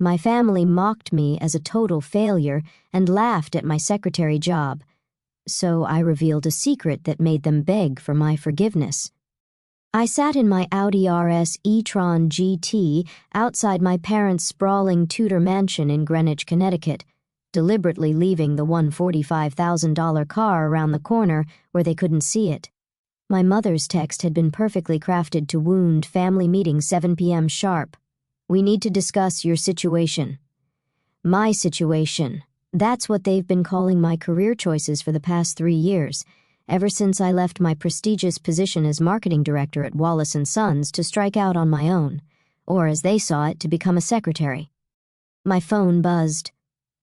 My family mocked me as a total failure and laughed at my secretary job, so I revealed a secret that made them beg for my forgiveness. I sat in my Audi RS e-tron GT outside my parents' sprawling Tudor mansion in Greenwich, Connecticut, deliberately leaving the $145,000 car around the corner where they couldn't see it. My mother's text had been perfectly crafted to wound family meeting 7 p.m. sharp. We need to discuss your situation. My situation. That's what they've been calling my career choices for the past 3 years, ever since I left my prestigious position as marketing director at Wallace & Sons to strike out on my own, or as they saw it, to become a secretary. My phone buzzed.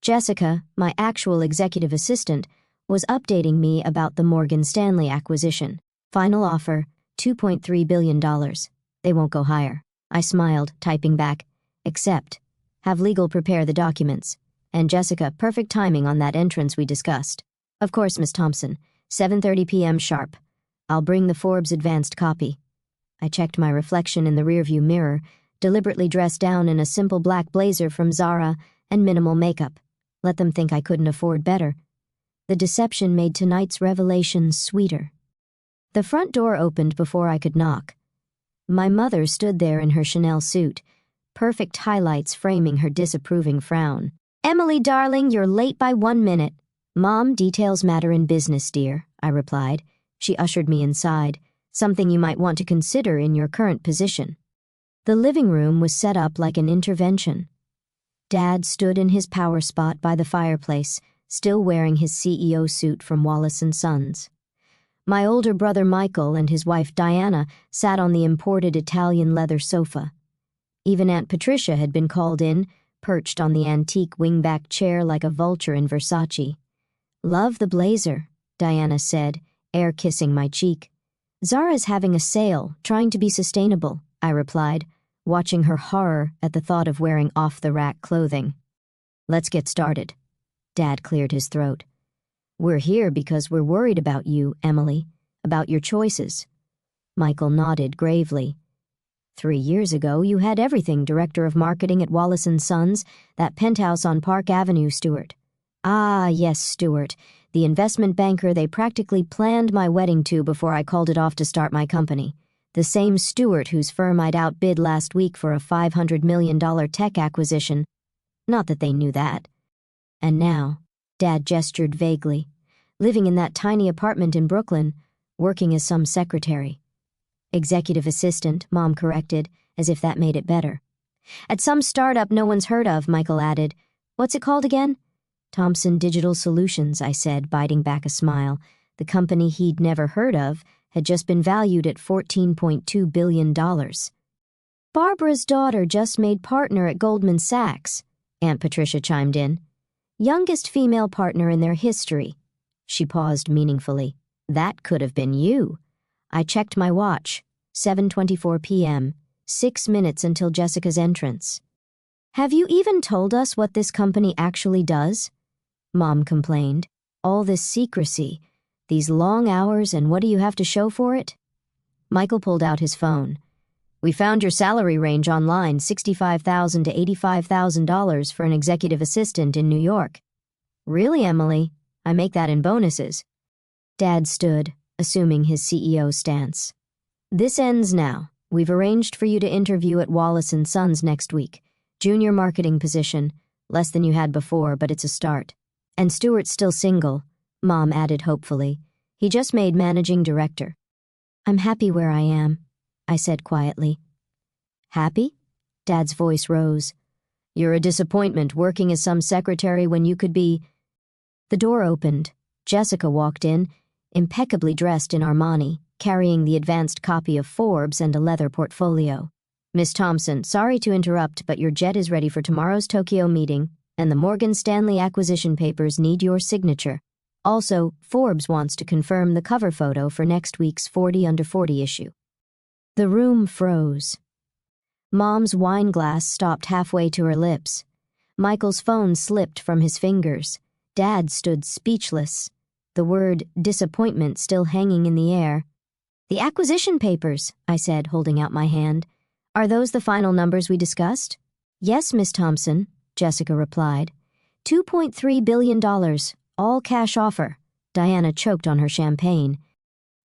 Jessica, my actual executive assistant, was updating me about the Morgan Stanley acquisition. Final offer, $2.3 billion. They won't go higher. I smiled, typing back, "Accept. Have legal prepare the documents." And Jessica, perfect timing on that entrance we discussed. "Of course, Miss Thompson. 7:30 p.m. sharp. I'll bring the Forbes advanced copy." I checked my reflection in the rearview mirror, deliberately dressed down in a simple black blazer from Zara and minimal makeup. Let them think I couldn't afford better. The deception made tonight's revelation sweeter. The front door opened before I could knock. My mother stood there in her Chanel suit, perfect highlights framing her disapproving frown. "Emily, darling, you're late by 1 minute. "Mom, details matter in business, dear," I replied. She ushered me inside, "Something you might want to consider in your current position." The living room was set up like an intervention. Dad stood in his power spot by the fireplace, still wearing his CEO suit from Wallace & Sons. My older brother Michael and his wife Diana sat on the imported Italian leather sofa. Even Aunt Patricia had been called in, perched on the antique wingback chair like a vulture in Versace. "Love the blazer," Diana said, air-kissing my cheek. "Zara's having a sale, trying to be sustainable," I replied, watching her horror at the thought of wearing off-the-rack clothing. "Let's get started." Dad cleared his throat. "We're here because we're worried about you, Emily, about your choices." Michael nodded gravely. 3 years ago, you had everything, director of marketing at Wallace & Sons, that penthouse on Park Avenue, Stewart. Ah, yes, Stewart, the investment banker they practically planned my wedding to before I called it off to start my company. The same Stewart whose firm I'd outbid last week for a $500 million tech acquisition. Not that they knew that. And now, Dad gestured vaguely, living in that tiny apartment in Brooklyn, working as some secretary. "Executive assistant," Mom corrected, as if that made it better. "At some startup no one's heard of," Michael added. "What's it called again?" "Thompson Digital Solutions," I said, biting back a smile. The company he'd never heard of had just been valued at $14.2 billion. "Barbara's daughter just made partner at Goldman Sachs," Aunt Patricia chimed in. "Youngest female partner in their history." She paused meaningfully. "That could have been you." I checked my watch. 7:24 p.m., 6 minutes until Jessica's entrance. "Have you even told us what this company actually does?" Mom complained. "All this secrecy, these long hours, and what do you have to show for it?" Michael pulled out his phone. "We found your salary range online, $65,000 to $85,000 for an executive assistant in New York." "Really, Emily? I make that in bonuses." Dad stood, assuming his CEO stance. "This ends now. We've arranged for you to interview at Wallace & Sons next week. Junior marketing position, less than you had before, but it's a start. And Stewart's still single," Mom added hopefully. "He just made managing director." "I'm happy where I am," I said quietly. "Happy?" Dad's voice rose. "You're a disappointment working as some secretary when you could be—" The door opened. Jessica walked in, impeccably dressed in Armani, carrying the advanced copy of Forbes and a leather portfolio. "Miss Thompson, sorry to interrupt, but your jet is ready for tomorrow's Tokyo meeting, and the Morgan Stanley acquisition papers need your signature. Also, Forbes wants to confirm the cover photo for next week's 40 Under 40 issue." The room froze. Mom's wine glass stopped halfway to her lips. Michael's phone slipped from his fingers. Dad stood speechless, the word disappointment still hanging in the air. "The acquisition papers," I said, holding out my hand. "Are those the final numbers we discussed?" Yes, Miss Thompson, Jessica replied. $2.3 billion, all cash offer. Diana choked on her champagne.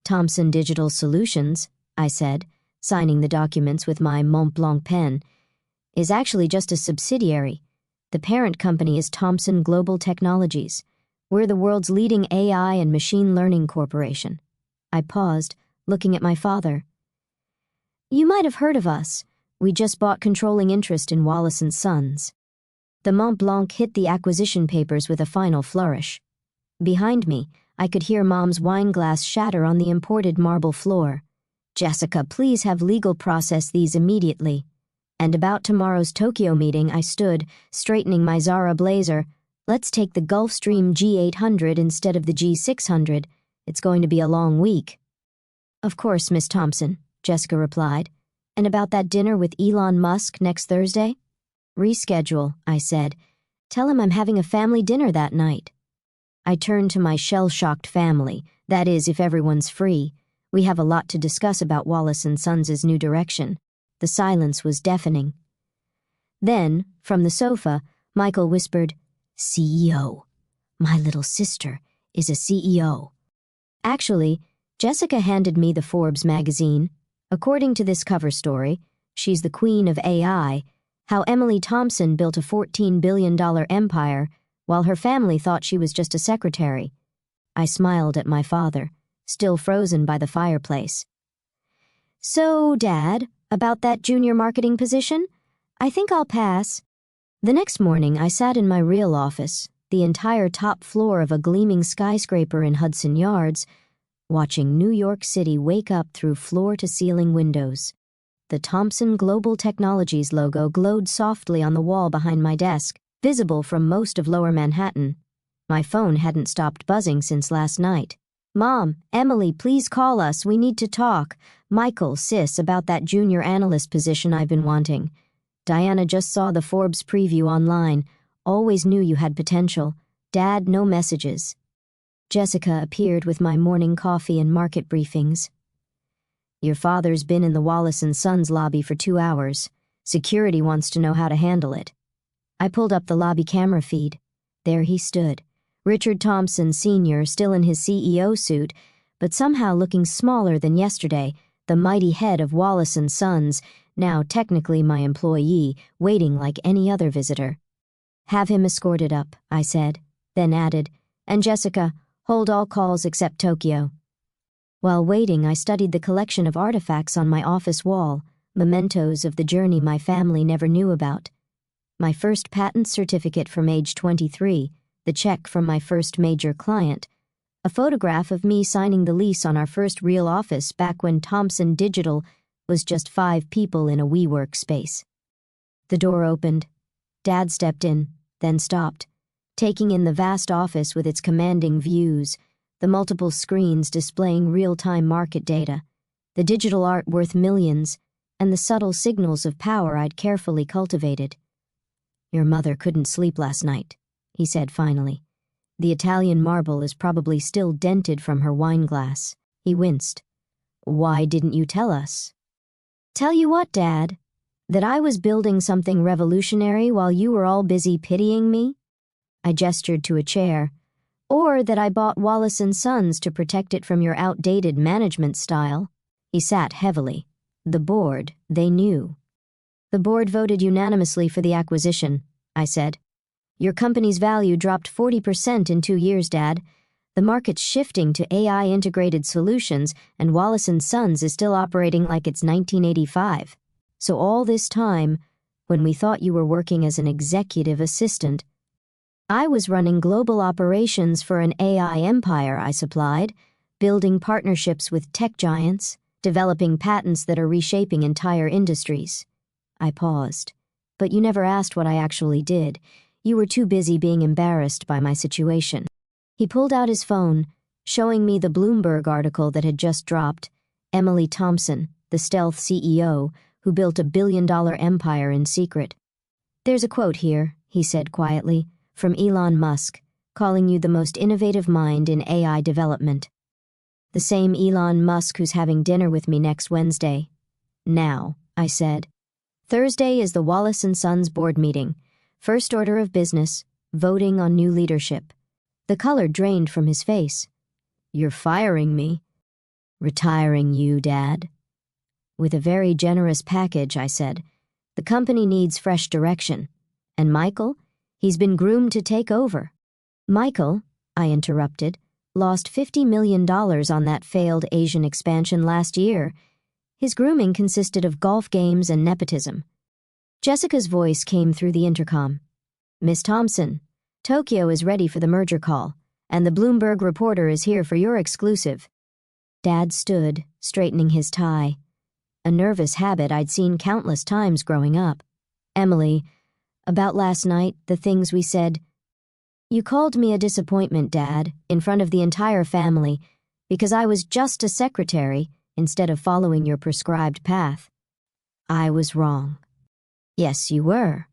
Thompson Digital Solutions, I said, signing the documents with my Mont Blanc pen, is actually just a subsidiary. The parent company is Thomson Global Technologies. We're the world's leading AI and machine learning corporation. I paused, looking at my father. You might have heard of us. We just bought controlling interest in Wallace & Sons. The Mont Blanc hit the acquisition papers with a final flourish. Behind me, I could hear Mom's wine glass shatter on the imported marble floor. Jessica, please have legal process these immediately. And about tomorrow's Tokyo meeting, I stood, straightening my Zara blazer. Let's take the Gulfstream G800 instead of the G600. It's going to be a long week. Of course, Miss Thompson, Jessica replied. And about that dinner with Elon Musk next Thursday? Reschedule, I said. Tell him I'm having a family dinner that night. I turned to my shell-shocked family, that is, if everyone's free. We have a lot to discuss about Wallace & Sons' new direction. The silence was deafening. Then, from the sofa, Michael whispered, CEO. My little sister is a CEO. Actually, Jessica handed me the Forbes magazine. According to this cover story, she's the queen of AI, how Emily Thompson built a $14 billion empire while her family thought she was just a secretary. I smiled at my father, still frozen by the fireplace. So, Dad, about that junior marketing position? I think I'll pass. The next morning, I sat in my real office, the entire top floor of a gleaming skyscraper in Hudson Yards, watching New York City wake up through floor-to-ceiling windows. The Thomson Global Technologies logo glowed softly on the wall behind my desk, visible from most of Lower Manhattan. My phone hadn't stopped buzzing since last night. Mom, Emily, please call us. We need to talk. Michael, sis, about that junior analyst position I've been wanting. Diana just saw the Forbes preview online. Always knew you had potential. Dad, no messages. Jessica appeared with my morning coffee and market briefings. Your father's been in the Wallace & Sons lobby for 2 hours. Security wants to know how to handle it. I pulled up the lobby camera feed. There he stood, Richard Thompson Sr., still in his CEO suit, but somehow looking smaller than yesterday, the mighty head of Wallace & Sons, now technically my employee, waiting like any other visitor. Have him escorted up, I said, then added, and Jessica, hold all calls except Tokyo. While waiting, I studied the collection of artifacts on my office wall, mementos of the journey my family never knew about. My first patent certificate from age 23, the check from my first major client, a photograph of me signing the lease on our first real office back when Thomson Digital was just 5 people in a WeWork space. The door opened. Dad stepped in, then stopped, taking in the vast office with its commanding views, the multiple screens displaying real-time market data, the digital art worth millions, and the subtle signals of power I'd carefully cultivated. Your mother couldn't sleep last night, he said finally. The Italian marble is probably still dented from her wine glass. He winced. Why didn't you tell us? Tell you what, Dad? That I was building something revolutionary while you were all busy pitying me? I gestured to a chair. Or that I bought Wallace & Sons to protect it from your outdated management style. He sat heavily. The board, they knew. The board voted unanimously for the acquisition, I said. Your company's value dropped 40% in 2 years, Dad. The market's shifting to AI-integrated solutions, and Wallace & Sons is still operating like it's 1985. So all this time, when we thought you were working as an executive assistant, I was running global operations for an AI empire, I supplied, building partnerships with tech giants, developing patents that are reshaping entire industries. I paused. But you never asked what I actually did. You were too busy being embarrassed by my situation. He pulled out his phone, showing me the Bloomberg article that had just dropped. Emily Thompson, the stealth CEO, who built a billion-dollar empire in secret. There's a quote here, he said quietly, from Elon Musk, calling you the most innovative mind in AI development. The same Elon Musk who's having dinner with me next Wednesday. Now, I said. Thursday is the Wallace & Sons board meeting. First order of business, voting on new leadership. The color drained from his face. You're firing me. Retiring you, Dad. With a very generous package, I said. The company needs fresh direction. And Michael? He's been groomed to take over. Michael, I interrupted, lost $50 million on that failed Asian expansion last year. His grooming consisted of golf games and nepotism. Jessica's voice came through the intercom. Miss Thompson, Tokyo is ready for the merger call, and the Bloomberg reporter is here for your exclusive. Dad stood, straightening his tie. A nervous habit I'd seen countless times growing up. Emily, about last night, the things we said. You called me a disappointment, Dad, in front of the entire family, because I was just a secretary instead of following your prescribed path. I was wrong. Yes, you were.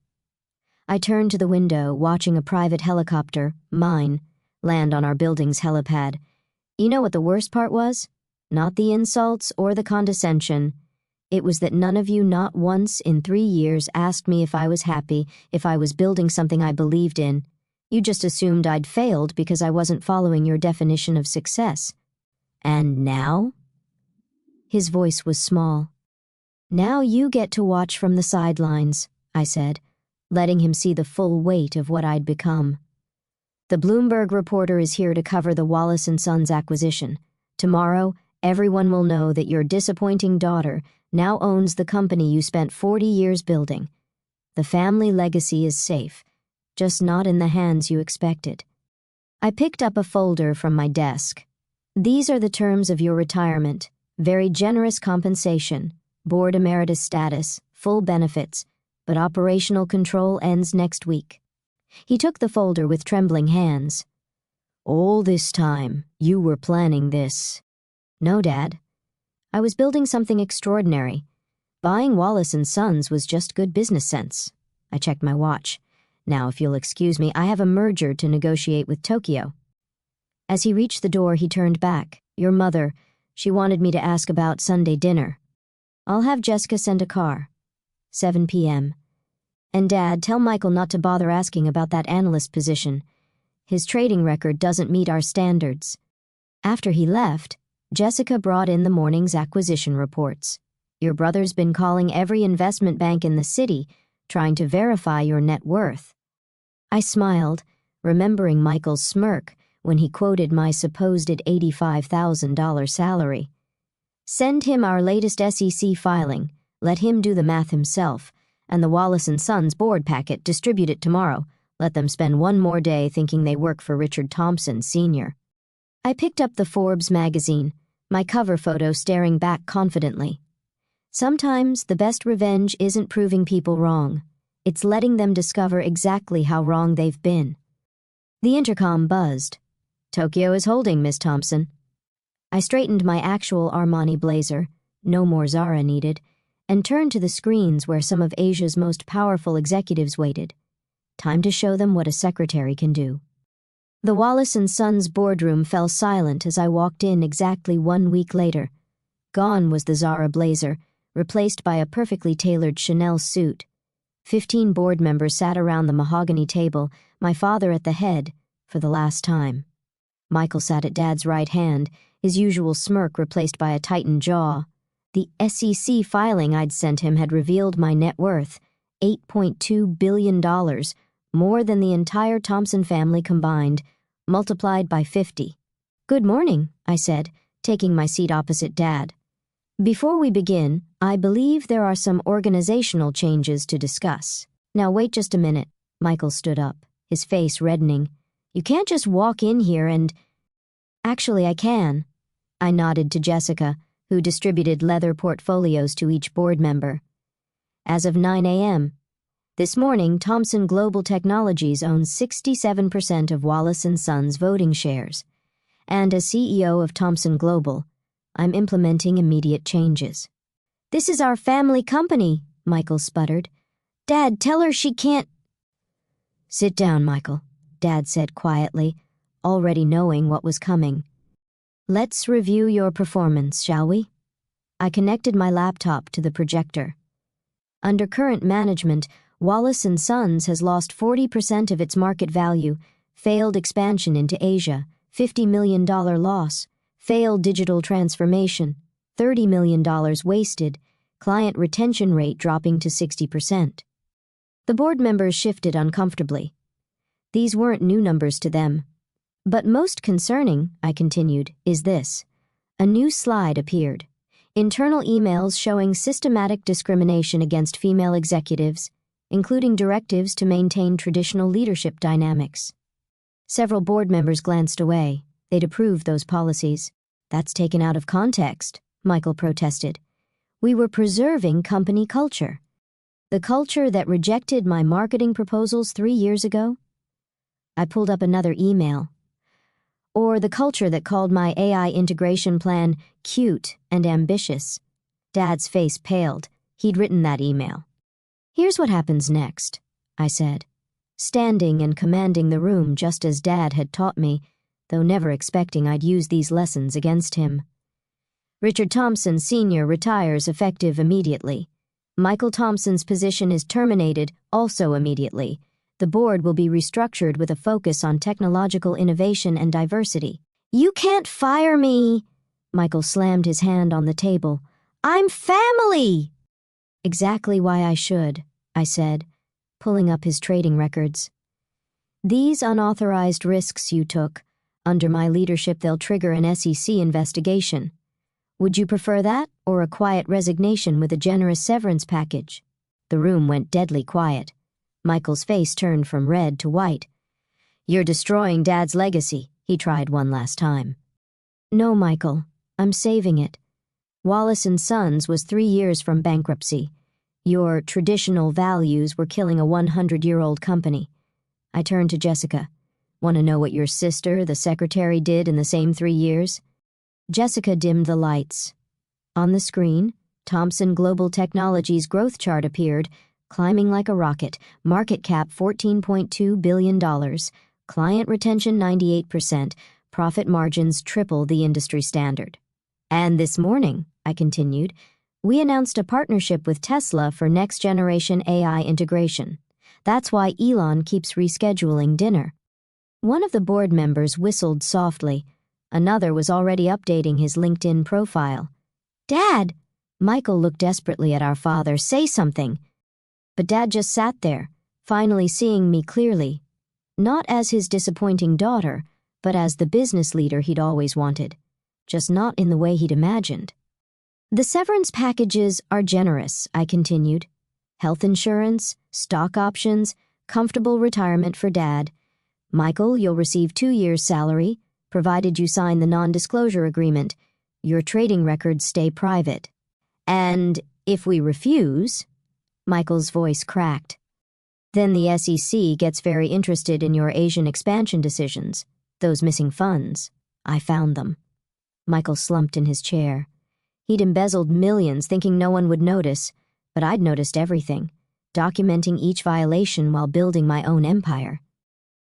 I turned to the window, watching a private helicopter, mine, land on our building's helipad. You know what the worst part was? Not the insults or the condescension. It was that none of you not once in 3 years asked me if I was happy, if I was building something I believed in. You just assumed I'd failed because I wasn't following your definition of success. And now? His voice was small. Now you get to watch from the sidelines, I said, letting him see the full weight of what I'd become. The Bloomberg reporter is here to cover the Wallace & Sons acquisition. Tomorrow, everyone will know that your disappointing daughter now owns the company you spent 40 years building. The family legacy is safe, just not in the hands you expected. I picked up a folder from my desk. These are the terms of your retirement. Very generous compensation, board emeritus status, full benefits, but operational control ends next week. He took the folder with trembling hands. All this time, you were planning this. No, Dad. I was building something extraordinary. Buying Wallace & Sons was just good business sense. I checked my watch. Now, if you'll excuse me, I have a merger to negotiate with Tokyo. As he reached the door, he turned back. Your mother, she wanted me to ask about Sunday dinner. I'll have Jessica send a car. 7 p.m. And Dad, tell Michael not to bother asking about that analyst position. His trading record doesn't meet our standards. After he left, Jessica brought in the morning's acquisition reports. Your brother's been calling every investment bank in the city, trying to verify your net worth. I smiled, remembering Michael's smirk when he quoted my supposed $85,000 salary. Send him our latest SEC filing, let him do the math himself, and the Wallace & Sons board packet, distribute it tomorrow. Let them spend one more day thinking they work for Richard Thompson, Sr. I picked up the Forbes magazine, my cover photo staring back confidently. Sometimes the best revenge isn't proving people wrong. It's letting them discover exactly how wrong they've been. The intercom buzzed. Tokyo is holding, Miss Thompson. I straightened my actual Armani blazer, no more Zara needed, and turned to the screens where some of Asia's most powerful executives waited. Time to show them what a secretary can do. The Wallace & Sons boardroom fell silent as I walked in exactly 1 week later. Gone was the Zara blazer, replaced by a perfectly tailored Chanel suit. 15 board members sat around the mahogany table, my father at the head, for the last time. Michael sat at Dad's right hand, his usual smirk replaced by a tightened jaw. The SEC filing I'd sent him had revealed my net worth, $8.2 billion, more than the entire Thompson family combined, multiplied by 50. Good morning, I said, taking my seat opposite Dad. Before we begin, I believe there are some organizational changes to discuss. Now wait just a minute. Michael stood up, his face reddening. You can't just walk in here and... Actually, I can. I nodded to Jessica, who distributed leather portfolios to each board member. As of 9 a.m., this morning, Thomson Global Technologies owns 67% of Wallace & Sons voting shares. And as CEO of Thomson Global, I'm implementing immediate changes. This is our family company, Michael sputtered. Dad, tell her she can't... Sit down, Michael, Dad said quietly, already knowing what was coming. Let's review your performance, shall we? I connected my laptop to the projector. Under current management, Wallace & Sons has lost 40% of its market value, failed expansion into Asia, $50 million loss, failed digital transformation, $30 million wasted, client retention rate dropping to 60%. The board members shifted uncomfortably. These weren't new numbers to them. But most concerning, I continued, is this. A new slide appeared. Internal emails showing systematic discrimination against female executives, including directives to maintain traditional leadership dynamics. Several board members glanced away. They'd approved those policies. That's taken out of context, Michael protested. We were preserving company culture. The culture that rejected my marketing proposals 3 years ago? I pulled up another email. Or the culture that called my AI integration plan cute and ambitious. Dad's face paled. He'd written that email. Here's what happens next, I said, standing and commanding the room just as Dad had taught me, though never expecting I'd use these lessons against him. Richard Thompson Sr. retires effective immediately. Michael Thompson's position is terminated also immediately. The board will be restructured with a focus on technological innovation and diversity. You can't fire me! Michael slammed his hand on the table. I'm family! Exactly why I should, I said, pulling up his trading records. These unauthorized risks you took, under my leadership they'll trigger an SEC investigation. Would you prefer that, or a quiet resignation with a generous severance package? The room went deadly quiet. Michael's face turned from red to white. You're destroying Dad's legacy, he tried one last time. No, Michael, I'm saving it. Wallace & Sons was 3 years from bankruptcy. Your traditional values were killing a 100-year-old company. I turned to Jessica. Want to know what your sister, the secretary, did in the same 3 years? Jessica dimmed the lights. On the screen, Thomson Global Technologies' growth chart appeared, climbing like a rocket, market cap $14.2 billion, client retention 98%, profit margins triple the industry standard. And this morning, I continued, we announced a partnership with Tesla for next-generation AI integration. That's why Elon keeps rescheduling dinner. One of the board members whistled softly. Another was already updating his LinkedIn profile. Dad! Michael looked desperately at our father. Say something. But Dad just sat there, finally seeing me clearly. Not as his disappointing daughter, but as the business leader he'd always wanted. Just not in the way he'd imagined. The severance packages are generous, I continued. Health insurance, stock options, comfortable retirement for Dad. Michael, you'll receive 2 years' salary, provided you sign the non-disclosure agreement. Your trading records stay private. And if we refuse, Michael's voice cracked. Then the SEC gets very interested in your Asian expansion decisions. Those missing funds. I found them. Michael slumped in his chair. He'd embezzled millions thinking no one would notice, but I'd noticed everything, documenting each violation while building my own empire.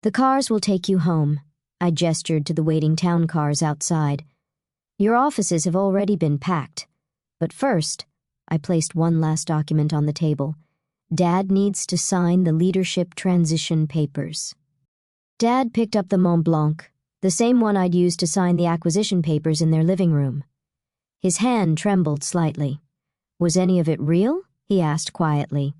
The cars will take you home. I gestured to the waiting town cars outside. Your offices have already been packed. But first, I placed one last document on the table. Dad needs to sign the leadership transition papers. Dad picked up the Mont Blanc, the same one I'd used to sign the acquisition papers in their living room. His hand trembled slightly. Was any of it real? He asked quietly.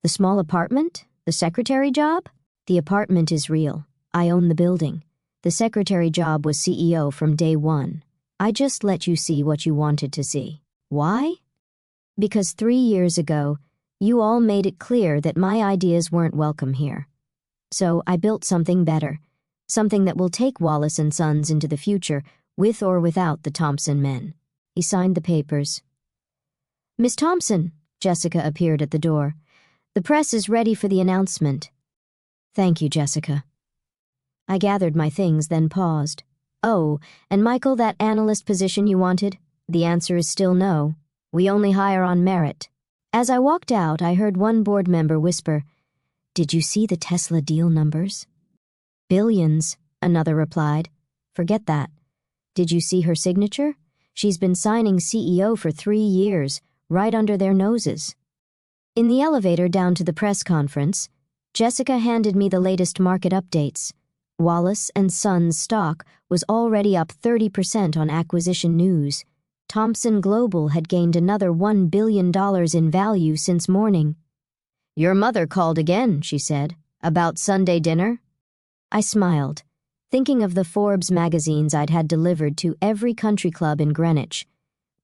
The small apartment? The secretary job? The apartment is real. I own the building. The secretary job was CEO from day one. I just let you see what you wanted to see. Why? Because 3 years ago, you all made it clear that my ideas weren't welcome here. So I built something better, something that will take Wallace & Sons into the future, with or without the Thompson men. He signed the papers. Miss Thompson, Jessica appeared at the door. The press is ready for the announcement. Thank you, Jessica. I gathered my things, then paused. Oh, and Michael, that analyst position you wanted? The answer is still no. We only hire on merit. As I walked out, I heard one board member whisper, Did you see the Tesla deal numbers? Billions, another replied. Forget that. Did you see her signature? She's been signing CEO for 3 years, right under their noses. In the elevator down to the press conference, Jessica handed me the latest market updates. Wallace & Sons stock was already up 30% on acquisition news. Thomson Global had gained another $1 billion in value since morning. "Your mother called again," she said. "About Sunday dinner?" I smiled, thinking of the Forbes magazines I'd had delivered to every country club in Greenwich.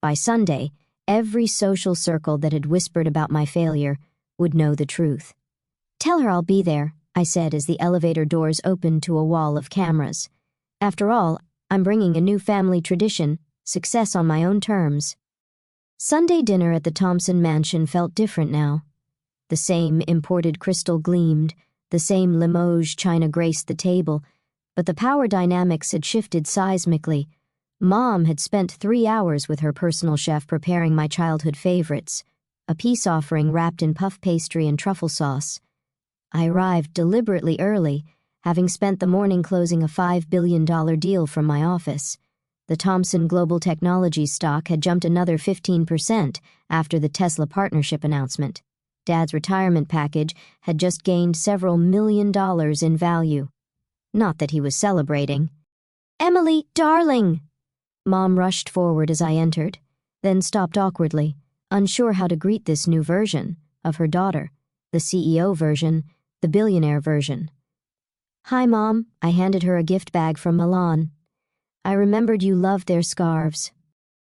By Sunday, every social circle that had whispered about my failure would know the truth. "Tell her I'll be there," I said as the elevator doors opened to a wall of cameras. "After all, I'm bringing a new family tradition, success on my own terms." Sunday dinner at the Thompson mansion felt different now. The same imported crystal gleamed, the same Limoges china graced the table, but the power dynamics had shifted seismically. Mom had spent 3 hours with her personal chef preparing my childhood favorites, a peace offering wrapped in puff pastry and truffle sauce. I arrived deliberately early, having spent the morning closing a $5 billion deal from my office. The Thomson Global Technology stock had jumped another 15% after the Tesla partnership announcement. Dad's retirement package had just gained several $1 million in value. Not that he was celebrating. "Emily, darling!" Mom rushed forward as I entered, then stopped awkwardly, unsure how to greet this new version of her daughter, the CEO version, the billionaire version. "Hi, Mom," I handed her a gift bag from Milan. "I remembered you loved their scarves."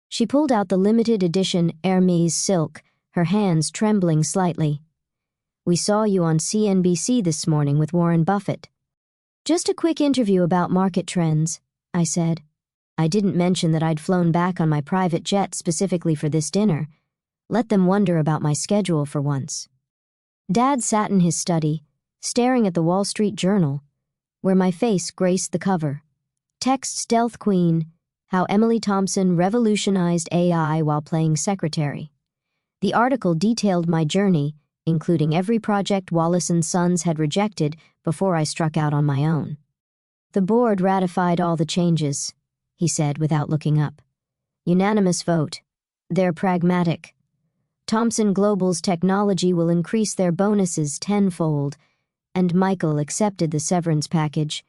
She pulled out the limited edition Hermes silk, her hands trembling slightly. "We saw you on CNBC this morning with Warren Buffett." "Just a quick interview about market trends," I said. I didn't mention that I'd flown back on my private jet specifically for this dinner. Let them wonder about my schedule for once. Dad sat in his study, staring at the Wall Street Journal, where my face graced the cover. Text Stealth Queen, How Emily Thompson Revolutionized AI While Playing Secretary. The article detailed my journey, including every project Wallace & Sons had rejected before I struck out on my own. "The board ratified all the changes," he said without looking up. "Unanimous vote. They're pragmatic. Thomson Global's technology will increase their bonuses tenfold, and Michael accepted the severance package.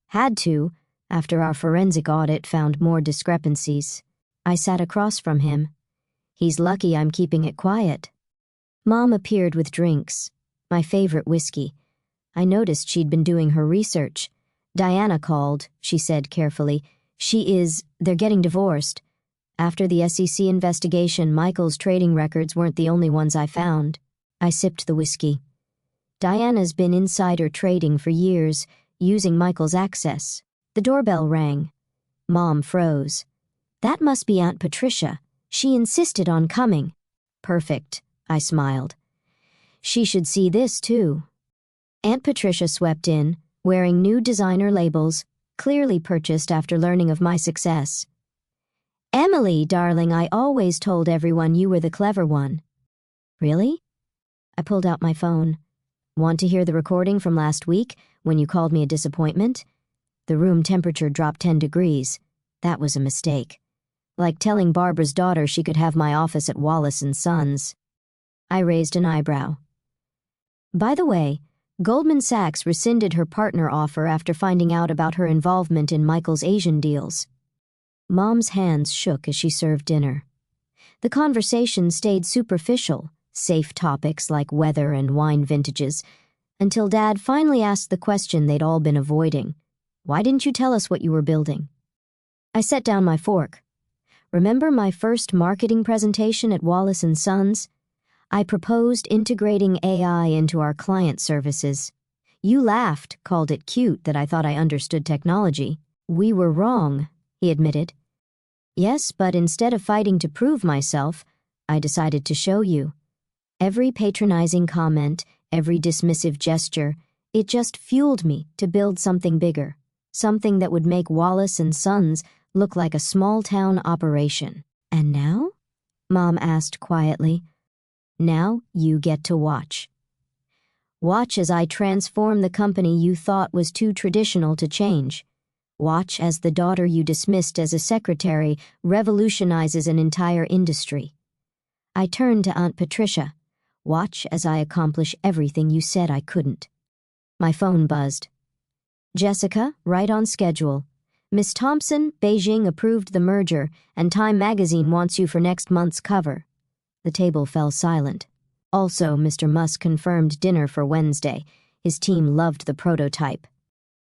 Had to, after our forensic audit found more discrepancies." I sat across from him. "He's lucky I'm keeping it quiet." Mom appeared with drinks, my favorite whiskey. I noticed she'd been doing her research. "Diana called," she said carefully. They're getting divorced. After the SEC investigation, Michael's trading records weren't the only ones I found." I sipped the whiskey. "Diana's been insider trading for years, using Michael's access." The doorbell rang. Mom froze. "That must be Aunt Patricia. She insisted on coming." "Perfect," I smiled. "She should see this, too." Aunt Patricia swept in, wearing new designer labels, clearly purchased after learning of my success. "Emily, darling, I always told everyone you were the clever one." "Really?" I pulled out my phone. "Want to hear the recording from last week when you called me a disappointment?" The room temperature dropped 10 degrees. That was a mistake. Like telling Barbara's daughter she could have my office at Wallace & Sons. I raised an eyebrow. "By the way, Goldman Sachs rescinded her partner offer after finding out about her involvement in Michael's Asian deals." Mom's hands shook as she served dinner. The conversation stayed superficial, safe topics like weather and wine vintages, until Dad finally asked the question they'd all been avoiding. "Why didn't you tell us what you were building?" I set down my fork. "Remember my first marketing presentation at Wallace & Sons? I proposed integrating AI into our client services. You laughed, called it cute that I thought I understood technology. We were wrong," he admitted. "Yes, but instead of fighting to prove myself, I decided to show you. Every patronizing comment, every dismissive gesture, it just fueled me to build something bigger, something that would make Wallace & Sons look like a small-town operation." "And now?" Mom asked quietly. "Now you get to watch. Watch as I transform the company you thought was too traditional to change. Watch as the daughter you dismissed as a secretary revolutionizes an entire industry." I turned to Aunt Patricia. Watch as I accomplish everything you said I couldn't. My phone buzzed. Jessica, right on schedule. Miss Thompson, Beijing approved the merger, and Time magazine wants you for next month's cover. The table fell silent. Also, Mr. Musk confirmed dinner for Wednesday. His team loved the prototype.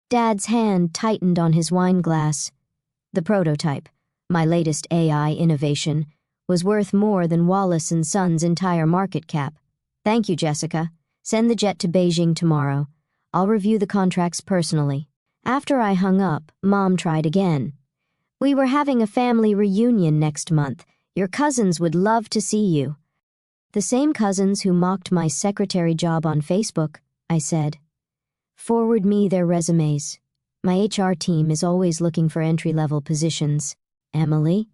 Dad's hand tightened on his wine glass. The prototype, my latest AI innovation, was worth more than Wallace & Sons' entire market cap. Thank you, Jessica. Send the jet to Beijing tomorrow. I'll review the contracts personally. After I hung up, Mom tried again. We were having a family reunion next month. Your cousins would love to see you. The same cousins who mocked my secretary job on Facebook, I said. Forward me their resumes. My HR team is always looking for entry-level positions. Emily?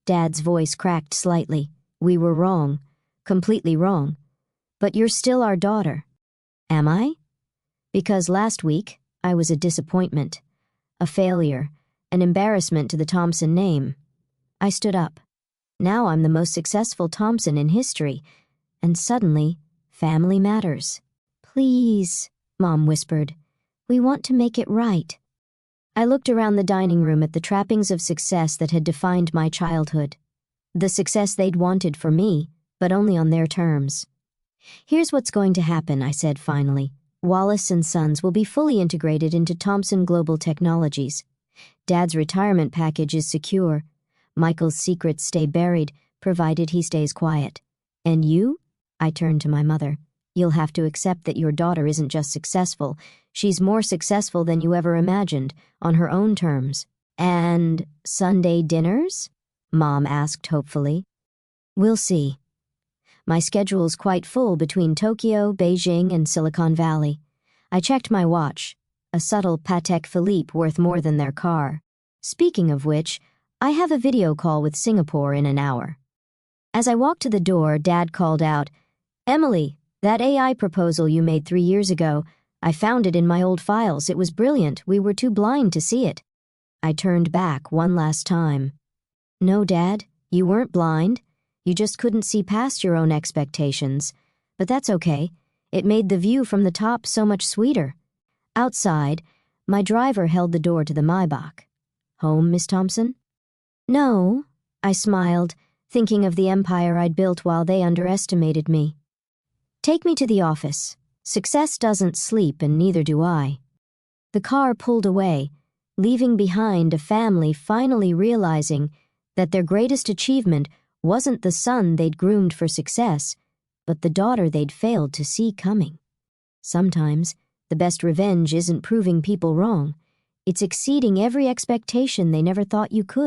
Dad's voice cracked slightly. We were wrong. Completely wrong. But you're still our daughter. Am I? Because last week, I was a disappointment, a failure, an embarrassment to the Thompson name. I stood up. Now I'm the most successful Thompson in history, and suddenly, family matters. Please, Mom whispered. We want to make it right. I looked around the dining room at the trappings of success that had defined my childhood. The success they'd wanted for me, but only on their terms. Here's what's going to happen, I said finally. Wallace & Sons will be fully integrated into Thomson Global Technologies. Dad's retirement package is secure. Michael's secrets stay buried, provided he stays quiet. And you? I turned to my mother. You'll have to accept that your daughter isn't just successful. She's more successful than you ever imagined, on her own terms. And Sunday dinners? Mom asked hopefully. We'll see. My schedule's quite full between Tokyo, Beijing, and Silicon Valley. I checked my watch. A subtle Patek Philippe worth more than their car. Speaking of which, I have a video call with Singapore in an hour. As I walked to the door, Dad called out, Emily, that AI proposal you made 3 years ago, I found it in my old files. It was brilliant. We were too blind to see it. I turned back one last time. No, Dad, you weren't blind. You just couldn't see past your own expectations. But that's okay. It made the view from the top so much sweeter. Outside, my driver held the door to the Maybach. Home, Miss Thompson? No, I smiled, thinking of the empire I'd built while they underestimated me. Take me to the office. Success doesn't sleep, and neither do I. The car pulled away, leaving behind a family finally realizing that their greatest achievement wasn't the son they'd groomed for success, but the daughter they'd failed to see coming. Sometimes, the best revenge isn't proving people wrong. It's exceeding every expectation they never thought you could.